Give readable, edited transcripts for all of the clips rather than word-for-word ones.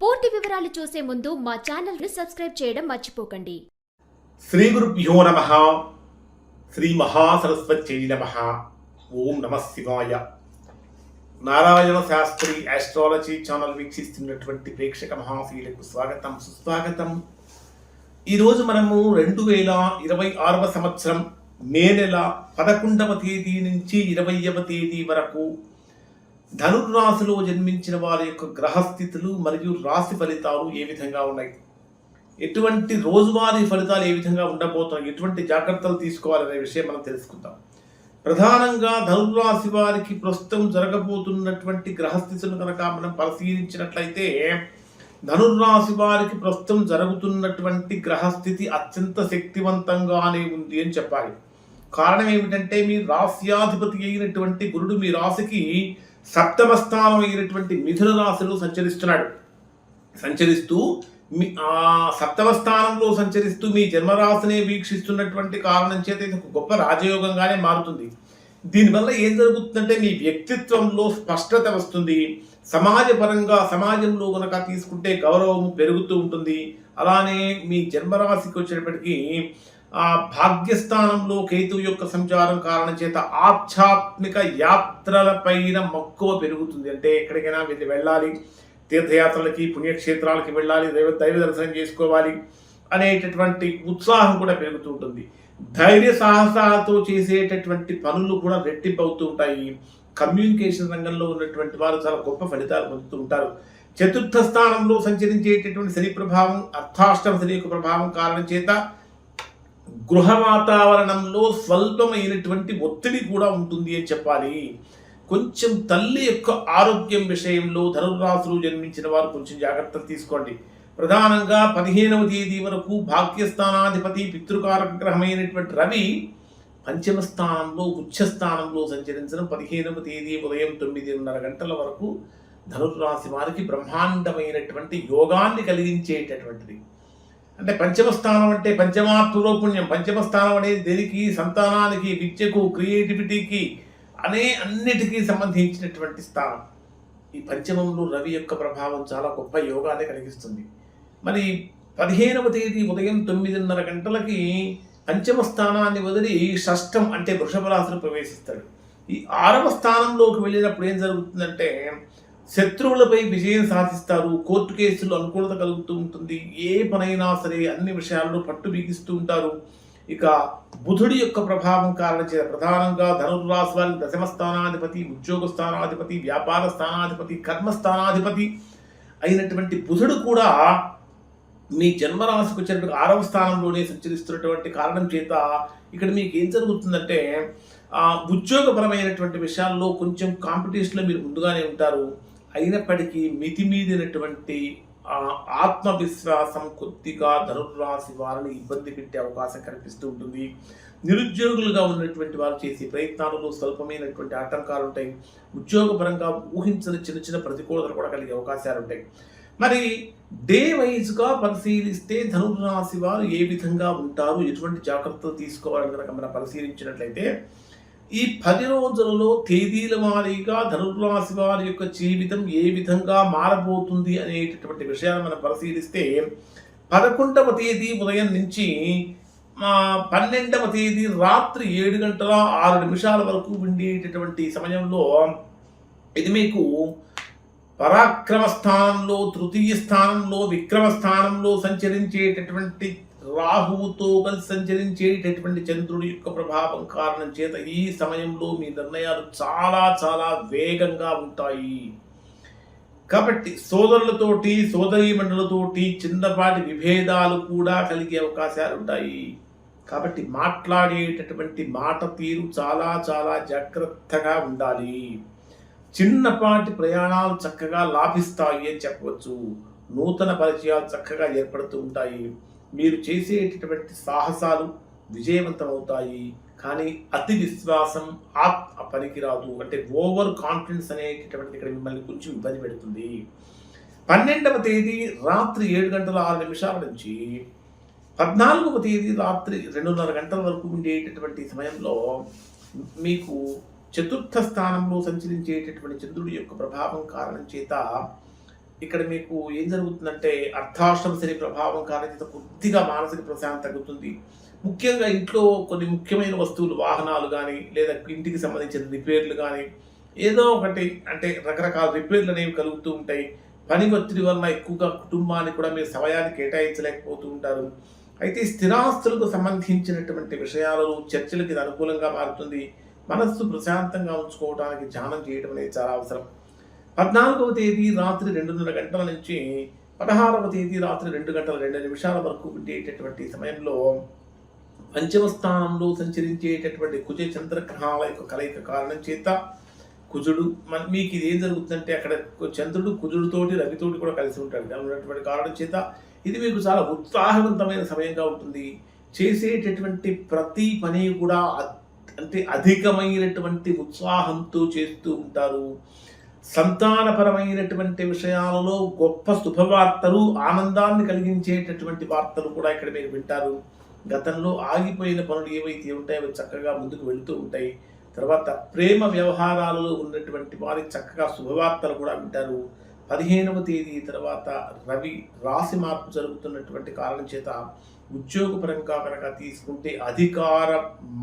పూర్తి వివరాలు చూసే ముందు మా ఛానల్ ని సబ్స్క్రైబ్ చేయడం మర్చిపోకండి. శ్రీ గురుభ్యో నమః. శ్రీ మహాసరస్వత్యై నమః. ఓం నమః శివాయ. నారాయణ శాస్త్రి ఆస్ట్రాలజీ ఛానల్ వీక్షిస్తున్నటువంటి ప్రేక్షక మహాశీలకు స్వాగతం, సుస్వాగతం. ఈరోజు మనము 2026వ సంవత్సరం మే నెల 11వ తేదీ నుంచి 20వ తేదీ వరకు ధనుర్రాశిలో జన్మించిన వారి యొక్క గ్రహస్థితులు మరియు రాశి ఫలితాలు ఏ విధంగా ఉన్నాయి, ఎటువంటి రోజువారీ ఫలితాలు ఏ విధంగా ఉండబోతున్నాయి, ఎటువంటి జాగ్రత్తలు తీసుకోవాలనే విషయం మనం తెలుసుకుందాం. ప్రధానంగా ధనుర్రాశి వారికి ప్రస్తుతం జరగబోతున్నటువంటి గ్రహస్థితులను కనుక మనం పరిశీలించినట్లయితే ధనుర్రాశి వారికి ప్రస్తుతం జరుగుతున్నటువంటి గ్రహస్థితి అత్యంత శక్తివంతంగానే ఉంది అని చెప్పాలి. కారణం ఏమిటంటే మీ రాశ్యాధిపతి అయినటువంటి గురుడు మీ రాశికి సప్తమ స్థానం అయినటువంటి మిథున రాశిలో సంచరిస్తూ సప్తమ స్థానంలో సంచరిస్తూ మీ జన్మరాశిని వీక్షిస్తున్నటువంటి కారణం చేత ఇది ఒక గొప్ప రాజయోగంగానే మారుతుంది. దీనివల్ల ఏం జరుగుతుందంటే మీ వ్యక్తిత్వంలో స్పష్టత వస్తుంది. సమాజపరంగా సమాజంలో కనుక తీసుకుంటే గౌరవం పెరుగుతూ ఉంటుంది. అలానే మీ జన్మరాశికి వచ్చేటప్పటికీ ఆ భాగ్యస్థానంలో కేతు యొక్క సంచారం కారణం చేత ఆధ్యాత్మిక యాత్రలపైన మక్కువ పెరుగుతుంది. అంటే ఎక్కడికైనా వెళ్ళాలి, తీర్థయాత్రలకి పుణ్యక్షేత్రాలకి వెళ్ళాలి, దైవ దర్శనం చేసుకోవాలి అనేటటువంటి ఉత్సాహం కూడా పెరుగుతూ ఉంటుంది. ధైర్య సాహసాలతో చేసేటటువంటి పనులు కూడా రెట్టింపు అవుతూ ఉంటాయి. కమ్యూనికేషన్ రంగంలో ఉన్నటువంటి వారు చాలా గొప్ప ఫలితాలు పొందుతూ ఉంటారు. చతుర్థ స్థానంలో సంచరించేటటువంటి శని ప్రభావం, అర్థాష్టమ శని యొక్క ప్రభావం కారణం చేత గృహ వాతావరణంలో స్వల్పమైనటువంటి ఒత్తిడి కూడా ఉంటుంది అని చెప్పాలి. కొంచెం తల్లి యొక్క ఆరోగ్యం విషయంలో ధనుర్రాశిలో జన్మించిన వారు కొంచెం జాగ్రత్తలు తీసుకోండి. ప్రధానంగా 15వ తేదీ వరకు భాగ్యస్థానాధిపతి పితృకారక గ్రహమైనటువంటి రవి పంచమ స్థానంలో ఉచ్చస్థానంలో సంచరించడం 15వ తేదీ ఉదయం 9:30 గంటల వరకు ధనుర్రాశి వారికి బ్రహ్మాండమైనటువంటి యోగాన్ని కలిగించేటటువంటిది. అంటే పంచమ స్థానం అంటే పంచమాత్మలో పుణ్యం. పంచమ స్థానం అనేది దేనికి? సంతానానికి, విద్యకు, క్రియేటివిటీకి అన్నిటికీ సంబంధించినటువంటి స్థానం. ఈ పంచమంలో రవి యొక్క ప్రభావం చాలా గొప్ప యోగాన్ని కలిగిస్తుంది. మరి 15వ తేదీ ఉదయం 9:30 గంటలకి పంచమ స్థానాన్ని వదిలి షష్టం అంటే వృషభ రాశిలో ప్రవేశిస్తాడు. ఈ 6వ స్థానంలోకి వెళ్ళినప్పుడు ఏం జరుగుతుందంటే శత్రువులపై విజయం సాధిస్తారు. కోర్టు కేసులు అనుకూలత కలుగుతూ ఉంటుంది. ఏ పనైనా సరే అన్ని విషయాల్లో పట్టు బిగిస్తూ ఉంటారు. ఇక బుధుడి యొక్క ప్రభావం కారణం చేత ప్రధానంగా ధనుర్రాశి వారికి దశమ స్థానాధిపతి, ఉద్యోగ స్థానాధిపతి, వ్యాపార స్థానాధిపతి, కర్మస్థానాధిపతి అయినటువంటి బుధుడు కూడా మీ జన్మరాశికి వచ్చేటప్పుడు 6వ స్థానంలోనే సంచరిస్తున్నటువంటి కారణం చేత ఇక్కడ మీకు ఏం జరుగుతుందంటే ఉద్యోగపరమైనటువంటి విషయాల్లో కొంచెం కాంపిటీషన్లో మీరు ముందుగానే ఉంటారు. అయినప్పటికీ మితిమీదినటువంటి ఆత్మవిశ్వాసం కొద్దిగా ధనుర్రాశి వారిని ఇబ్బంది పెట్టే అవకాశం కనిపిస్తూ ఉంటుంది. నిరుద్యోగులుగా ఉన్నటువంటి వారు చేసే ప్రయత్నాలలో స్వల్పమైనటువంటి ఆటంకాలు ఉంటాయి. ఉద్యోగపరంగా ఊహించని చిన్న చిన్న ప్రతికూలతలు కూడా కలిగే అవకాశాలు ఉంటాయి. మరి డే వైజ్గా పరిశీలిస్తే ధనుర్రాశి వారు ఏ విధంగా ఉంటారు, ఎటువంటి జాగ్రత్తలు తీసుకోవాలని కనుక మనం పరిశీలించినట్లయితే ఈ 10 రోజులలో తేదీల వారీగా ధనుర్రాశి వారి యొక్క జీవితం ఏ విధంగా మారబోతుంది అనేటటువంటి విషయాన్ని మనం పరిశీలిస్తే 11వ తేదీ ఉదయం నుంచి 12వ తేదీ రాత్రి 7:06 వరకు ఉండేటటువంటి సమయంలో ఇది మీకు పరాక్రమ స్థానంలో, తృతీయ స్థానంలో, విక్రమ స్థానంలో సంచరించేటటువంటి రాహువుతో కలిసి సంచరించేటటువంటి చంద్రుడి యొక్క ప్రభావం కారణం చేత ఈ సమయంలో మీ నిర్ణయాలు చాలా చాలా వేగంగా ఉంటాయి. కాబట్టి సోదరులతోటి, సోదరీమణులతోటి చిన్నపాటి విభేదాలు కూడా కలిగే అవకాశాలు ఉంటాయి. కాబట్టి మాట్లాడేటటువంటి మాట తీరు చాలా చాలా జాగ్రత్తగా ఉండాలి. చిన్నపాటి ప్రయాణాలు చక్కగా లాభిస్తాయి అని చెప్పవచ్చు. నూతన పరిచయాలు చక్కగా ఏర్పడుతూ ఉంటాయి. మీరు చేసేటటువంటి సాహసాలు విజయవంతం అవుతాయి. కానీ అతి విశ్వాసం పనికిరాదు. అంటే ఓవర్ కాన్ఫిడెన్స్ అనేటటువంటిది ఇక్కడ మిమ్మల్ని కొంచెం ఇబ్బంది పెడుతుంది. 12వ తేదీ రాత్రి 7:06 నుంచి 14వ తేదీ రాత్రి 2:30 గంటల వరకు ఉండేటటువంటి సమయంలో మీకు చతుర్థ స్థానంలో సంచరించేటటువంటి చంద్రుడి యొక్క ప్రభావం కారణం చేత ఇక్కడ మీకు ఏం జరుగుతుందంటే అర్ధాష్టమ శని ప్రభావం కారణంగా కొద్దిగా మానసిక ప్రశాంతత తగ్గుతుంది. ముఖ్యంగా ఇంట్లో కొన్ని ముఖ్యమైన వస్తువులు, వాహనాలు కానీ లేదా ఇంటికి సంబంధించిన రిపేర్లు కానీ ఏదో ఒకటి అంటే రకరకాల రిపేర్లు అనేవి కలుగుతూ ఉంటాయి. పని ఒత్తిడి వలన ఎక్కువగా కుటుంబానికి కూడా మీరు సమయాన్ని కేటాయించలేకపోతూ ఉంటారు. అయితే స్థిరాస్తులకు సంబంధించినటువంటి విషయాలలో చర్చలకు ఇది అనుకూలంగా మారుతుంది. మనస్సు ప్రశాంతంగా ఉంచుకోవడానికి ధ్యానం చేయడం అనేది చాలా అవసరం. 14వ తేదీ రాత్రి 2:30 గంటల నుంచి 16వ తేదీ రాత్రి 2 గంటల 2 నిమిషాల వరకు ఉండేటటువంటి సమయంలో పంచమ స్థానంలో సంచరించేటటువంటి కుజ చంద్రగ్రహాల యొక్క కలయిక కారణం చేత కుజుడు మీకు ఇది ఏం జరుగుతుందంటే అక్కడ చంద్రుడు కుజుడితోటి రవితోటి కూడా కలిసి ఉంటాడు. దాని ఉన్నటువంటి కారణం చేత ఇది మీకు చాలా ఉత్సాహవంతమైన సమయంగా ఉంటుంది. చేసేటటువంటి ప్రతి పని కూడా అంటే అధికమైనటువంటి ఉత్సాహంతో చేస్తూ ఉంటారు. సంతానపరమైనటువంటి విషయాలలో గొప్ప శుభవార్తలు, ఆనందాన్ని కలిగించేటటువంటి వార్తలు కూడా ఇక్కడ మీరు వింటారు. గతంలో ఆగిపోయిన పనులు ఏవైతే ఉంటాయో అవి చక్కగా ముందుకు వెళుతూ ఉంటాయి. తర్వాత ప్రేమ వ్యవహారాలలో ఉన్నటువంటి వారికి చక్కగా శుభవార్తలు కూడా వింటారు. 15వ తేదీ తర్వాత రవి రాశి మార్పు జరుగుతున్నటువంటి కారణం చేత ఉద్యోగపరంగా కనుక తీసుకుంటే అధికార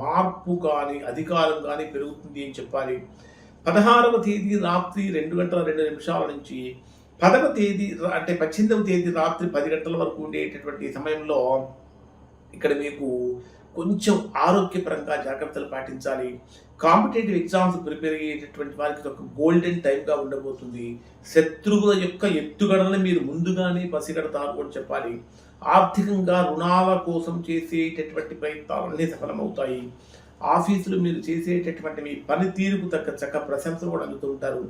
మార్పు కానీ అధికారం కానీ పెరుగుతుంది అని చెప్పాలి. 16వ తేదీ రాత్రి 2 గంటల 2 నిమిషాల నుంచి 10వ తేదీ అంటే 18వ తేదీ రాత్రి 10 గంటల వరకు ఉండేటటువంటి సమయంలో ఇక్కడ మీకు కొంచెం ఆరోగ్యపరంగా జాగ్రత్తలు పాటించాలి. కాంపిటేటివ్ ఎగ్జామ్స్ ప్రిపేర్ అయ్యేటటువంటి వారికి ఒక గోల్డెన్ టైంగా ఉండబోతుంది. శత్రువుల యొక్క ఎత్తుగడలను మీరు ముందుగానే పసిగడతారు అని చెప్పాలి. ఆర్థికంగా రుణాల కోసం చేసేటటువంటి ప్రయత్నాలన్నీ సఫలమవుతాయి. ఆఫీసులు మీరు చేసేటటువంటి మీ పనితీరుకు చక్క ప్రశంసలు కూడా అందుతూ ఉంటారు.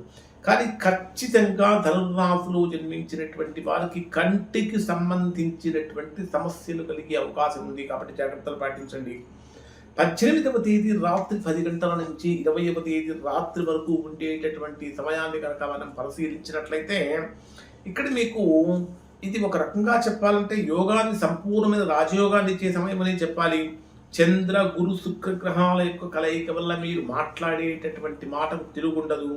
కానీ ఖచ్చితంగా ధనుర్రాశిలో జన్మించినటువంటి వారికి కంటికి సంబంధించినటువంటి సమస్యలు కలిగే అవకాశం ఉంది. కాబట్టి జాగ్రత్తలు పాటించండి. 18వ తేదీ రాత్రి 10 గంటల నుంచి 20వ తేదీ రాత్రి వరకు ఉండేటటువంటి సమయాన్ని కనుక మనం పరిశీలించినట్లయితే ఇక్కడ మీకు ఇది ఒక రకంగా చెప్పాలంటే యోగాన్ని సంపూర్ణమైన రాజయోగాన్ని ఇచ్చే సమయం అని చెప్పాలి. చంద్ర గురు శుక్ర గ్రహాల యొక్క కలయిక వల్ల మీరు మాట్లాడేటటువంటి మాటకు తిరుగుండదు.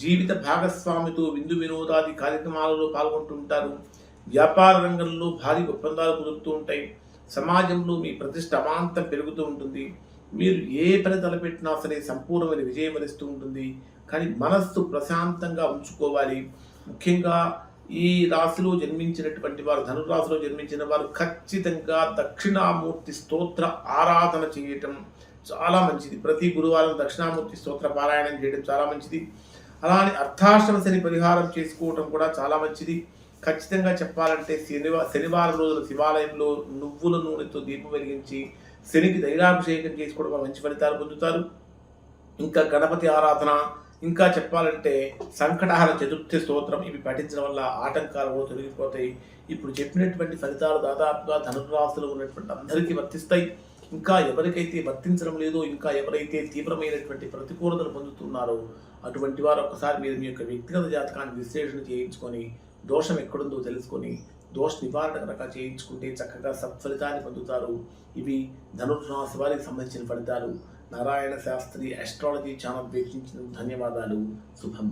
జీవిత భాగస్వామితో విందు వినోదాది కార్యక్రమాలలో పాల్గొంటుంటారు. వ్యాపార రంగంలో భారీ ఒప్పందాలు కుదురుతూ ఉంటాయి. సమాజంలో మీ ప్రతిష్ట అమాంతం పెరుగుతూ ఉంటుంది. మీరు ఏ పని తలపెట్టినా సరే సంపూర్ణమైన విజయం వరిస్తూ ఉంటుంది. కానీ మనస్సు ప్రశాంతంగా ఉంచుకోవాలి. ముఖ్యంగా ఈ రాశిలో జన్మించినటువంటి వారు, ధనురాశిలో జన్మించిన వారు ఖచ్చితంగా దక్షిణామూర్తి స్తోత్ర ఆరాధన చేయటం చాలా మంచిది. ప్రతి గురువారం దక్షిణామూర్తి స్తోత్ర పారాయణం చేయడం చాలా మంచిది. అలానే అర్ధాష్టమ శని పరిహారం చేసుకోవటం కూడా చాలా మంచిది. ఖచ్చితంగా చెప్పాలంటే శనివారం రోజున శివాలయంలో నువ్వుల నూనెతో దీపం వెలిగించి శనికి తైలాభిషేకం చేసుకోవడం మంచి ఫలితాలు పొందుతారు. ఇంకా గణపతి ఆరాధన, ఇంకా చెప్పాలంటే సంకటహర చతుర్థి స్తోత్రం ఇవి పఠించడం వల్ల ఆటంకాలు కూడా తొలగిపోతాయి. ఇప్పుడు చెప్పినటువంటి ఫలితాలు దాదాపుగా ధనుర్రాశిలో ఉన్నటువంటి అందరికీ వర్తిస్తాయి. ఇంకా ఎవరికైతే వర్తించడం లేదో, ఇంకా ఎవరైతే తీవ్రమైనటువంటి ప్రతికూలతలు పొందుతున్నారో అటువంటి వారు ఒక్కసారి మీరు మీ యొక్క వ్యక్తిగత జాతకాన్ని విశ్లేషణ చేయించుకొని దోషం ఎక్కడుందో తెలుసుకొని దోష నివారణ కనుక చేయించుకుంటే చక్కగా సత్ఫలితాన్ని పొందుతారు. ఇవి ధనుర్రాశి వారికి సంబంధించిన ఫలితాలు. నారాయణ శాస్త్రి ఆస్ట్రాలజీ ఛానల్ వీక్షించినందుకు ధన్యవాదాలు. శుభం.